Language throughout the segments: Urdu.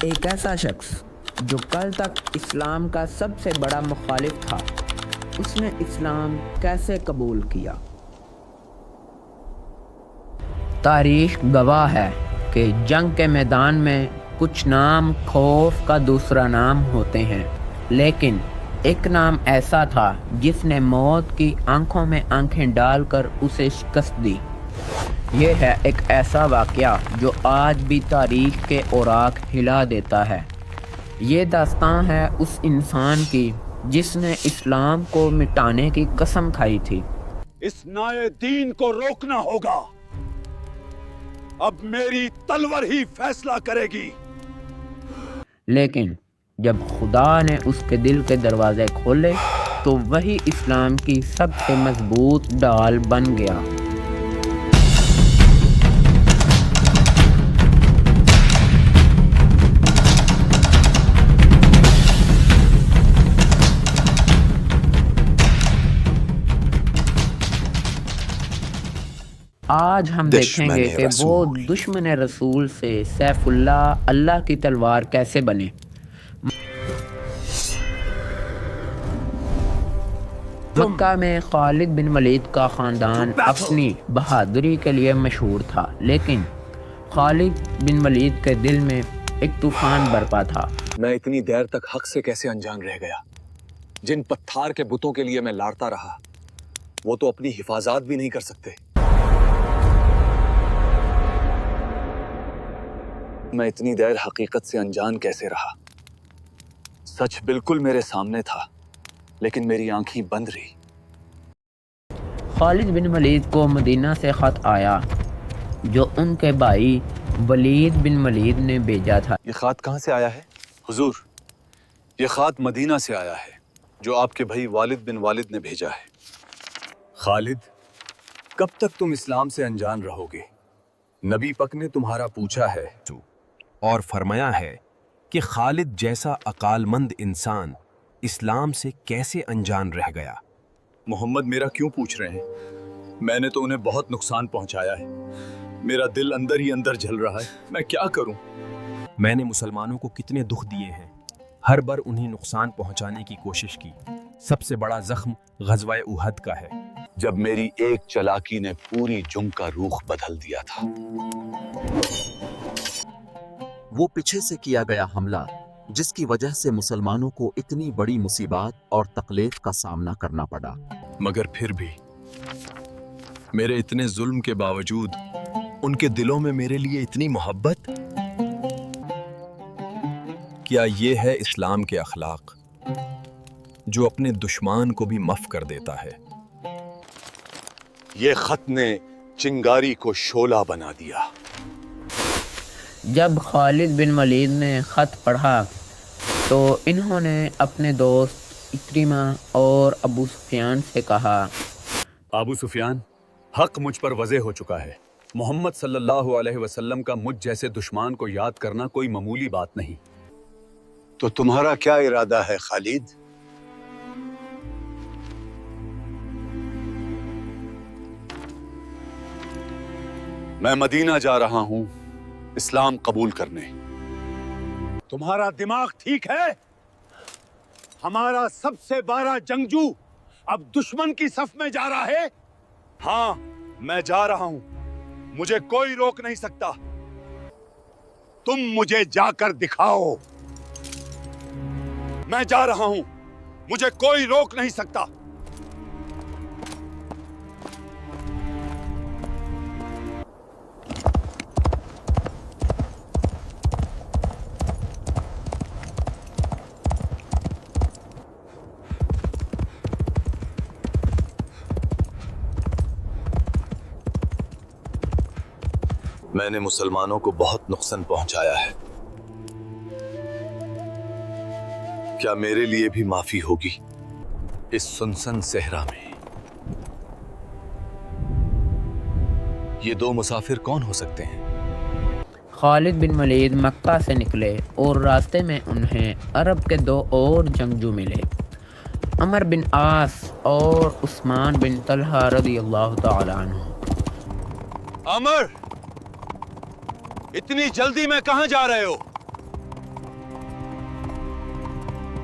ایک ایسا شخص جو کل تک اسلام کا سب سے بڑا مخالف تھا، اس نے اسلام کیسے قبول کیا؟ تاریخ گواہ ہے کہ جنگ کے میدان میں کچھ نام خوف کا دوسرا نام ہوتے ہیں، لیکن ایک نام ایسا تھا جس نے موت کی آنکھوں میں آنکھیں ڈال کر اسے شکست دی۔ یہ ہے ایک ایسا واقعہ جو آج بھی تاریخ کے اوراق ہلا دیتا ہے۔ یہ داستان ہے اس انسان کی جس نے اسلام کو مٹانے کی قسم کھائی تھی۔ اس نائے دین کو روکنا ہوگا، اب میری تلوار ہی فیصلہ کرے گی۔ لیکن جب خدا نے اس کے دل کے دروازے کھولے تو وہی اسلام کی سب سے مضبوط ڈال بن گیا۔ آج ہم دیکھیں گے کہ وہ دشمن رسول سے سیف اللہ کی تلوار کیسے بنے۔ مکہ میں خالد بن ولید کا خاندان اپنی بہادری کے لیے مشہور تھا، لیکن خالد بن ولید کے دل میں ایک طوفان برپا تھا۔ میں اتنی دیر تک حق سے کیسے انجان رہ گیا؟ جن پتھار کے بتوں کے لیے میں لڑتا رہا، وہ تو اپنی حفاظت بھی نہیں کر سکتے۔ میں اتنی دیر حقیقت سے انجان کیسے رہا؟ سچ بالکل میرے سامنے تھا، لیکن میری آنکھیں بند رہی۔ خالد بن ولید کو مدینہ سے خط آیا جو ان کے بھائی ولید بن ولید نے بھیجا تھا۔ یہ خط کہاں سے آیا ہے؟ حضور، یہ خط مدینہ سے آیا ہے جو آپ کے بھائی والد بن والد نے بھیجا ہے۔ خالد، کب تک تم اسلام سے انجان رہو گے؟ نبی پاک نے تمہارا پوچھا ہے اور فرمایا ہے کہ خالد جیسا عقل مند انسان اسلام سے کیسے انجان رہ گیا۔ محمد میرا کیوں پوچھ رہے ہیں؟ میں نے تو انہیں بہت نقصان پہنچایا ہے، میرا دل اندر ہی اندر جل رہا ہے، میں کیا کروں؟ میں نے مسلمانوں کو کتنے دکھ دیے ہیں، ہر بار انہیں نقصان پہنچانے کی کوشش کی۔ سب سے بڑا زخم غزوہ احد کا ہے، جب میری ایک چالاکی نے پوری جنگ کا رخ بدل دیا تھا۔ وہ پیچھے سے کیا گیا حملہ جس کی وجہ سے مسلمانوں کو اتنی بڑی مصیبات اور تکلیف کا سامنا کرنا پڑا۔ مگر پھر بھی میرے اتنے ظلم کے باوجود ان کے دلوں میں میرے لیے اتنی محبت۔ کیا یہ ہے اسلام کے اخلاق جو اپنے دشمن کو بھی معاف کر دیتا ہے؟ یہ خط نے چنگاری کو شعلہ بنا دیا۔ جب خالد بن ولید نے خط پڑھا تو انہوں نے اپنے دوست اکرمہ اور ابو سفیان سے کہا، ابو سفیان، حق مجھ پر واضح ہو چکا ہے۔ محمد صلی اللہ علیہ وسلم کا مجھ جیسے دشمن کو یاد کرنا کوئی معمولی بات نہیں۔ تو تمہارا کیا ارادہ ہے خالد؟ میں مدینہ جا رہا ہوں اسلام قبول کرنے۔ تمہارا دماغ ٹھیک ہے؟ ہمارا سب سے بڑا جنگجو اب دشمن کی صف میں جا رہا ہے۔ ہاں، میں جا رہا ہوں، مجھے کوئی روک نہیں سکتا۔ تم مجھے جا کر دکھاؤ۔ میں جا رہا ہوں، مجھے کوئی روک نہیں سکتا۔ میں نے مسلمانوں کو بہت نقصان پہنچایا ہے، کیا میرے لیے بھی معافی ہوگی؟ اس سنسن صحرا میں یہ دو مسافر کون ہو سکتے ہیں؟ خالد بن ولید مکہ سے نکلے اور راستے میں انہیں عرب کے دو اور جنگجو ملے، عمر بن عاص اور عثمان بن طلحہ رضی اللہ تعالی عنہ۔ عمر، اتنی جلدی میں کہاں جا رہے ہو؟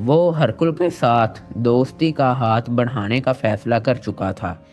وہ ہرکل کے ساتھ دوستی کا ہاتھ بڑھانے کا فیصلہ کر چکا تھا۔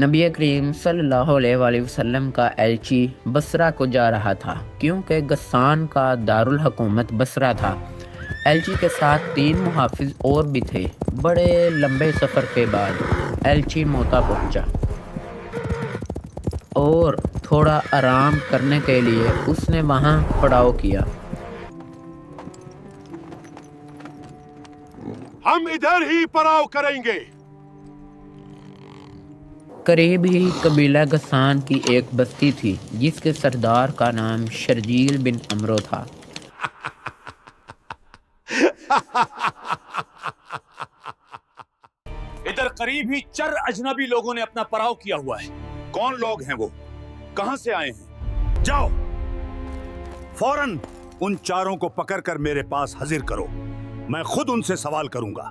نبی کریم صلی اللہ علیہ وسلم کا ایلچی بصرہ کو جا رہا تھا کیونکہ غسان کا دارالحکومت بصرہ تھا۔ ایلچی کے ساتھ 3 محافظ اور بھی تھے۔ بڑے لمبے سفر کے بعد ایلچی موتا پہنچا اور تھوڑا آرام کرنے کے لیے اس نے وہاں پڑاؤ کیا۔ ہم ادھر ہی پڑاؤ کریں گے۔ قریب ہی قبیلہ غسان کی ایک بستی تھی جس کے سردار کا نام شرجیل بن عمرو تھا۔ ادھر قریب ہی چر اجنبی لوگوں نے اپنا پڑاؤ کیا ہوا ہے۔ کون لوگ ہیں وہ؟ کہاں سے آئے ہیں؟ جاؤ فوراً ان چاروں کو پکڑ کر میرے پاس حاضر کرو، میں خود ان سے سوال کروں گا۔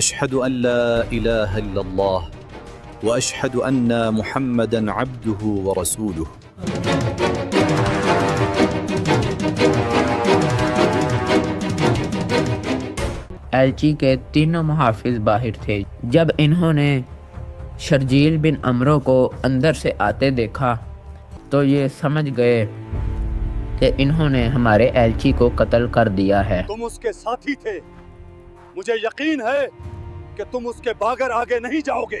أشهد أن لا إله إلا الله وأشهد أن محمدًا عبده ورسوله. ایلچی کے تینوں محافظ باہر تھے۔ جب انہوں نے شرجیل بن عمرو کو اندر سے آتے دیکھا تو یہ سمجھ گئے کہ انہوں نے ہمارے ایلچی کو قتل کر دیا ہے۔ تم اس کے ساتھی تھے، مجھے یقین ہے کہ تم اس کے بغیر آگے نہیں جاؤ گے۔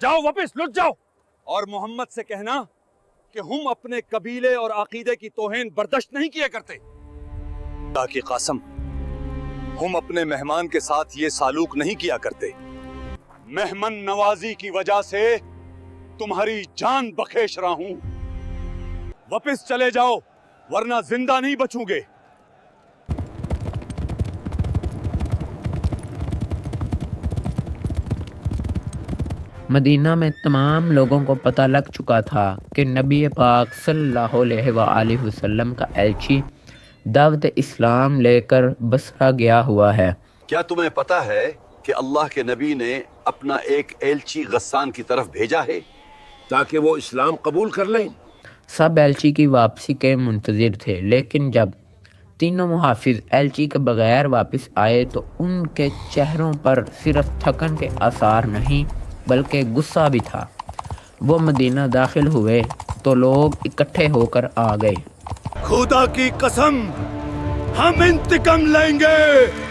جاؤ واپس لٹ جاؤ اور محمد سے کہنا کہ ہم اپنے قبیلے اور عقیدے کی توہین برداشت نہیں کیا کرتے۔ اللہ کی قسم، ہم اپنے مہمان کے ساتھ یہ سلوک نہیں کیا کرتے۔ مہمان نوازی کی وجہ سے تمہاری جان بخشش رہا ہوں۔ واپس چلے جاؤ ورنہ زندہ نہیں بچوں گے۔ مدینہ میں تمام لوگوں کو پتہ لگ چکا تھا کہ نبی پاک صلی اللہ علیہ وآلہ وسلم کا ایلچی دعوت اسلام لے کر بصرہ گیا ہوا ہے۔ کیا تمہیں پتا ہے کہ اللہ کے نبی نے اپنا ایک ایلچی غسان کی طرف بھیجا ہے تاکہ وہ اسلام قبول کر لیں؟ سب ایلچی کی واپسی کے منتظر تھے، لیکن جب تینوں محافظ ایلچی کے بغیر واپس آئے تو ان کے چہروں پر صرف تھکن کے آثار نہیں بلکہ غصہ بھی تھا۔ وہ مدینہ داخل ہوئے تو لوگ اکٹھے ہو کر آ گئے۔ خدا کی قسم، ہم انتقام لیں گے۔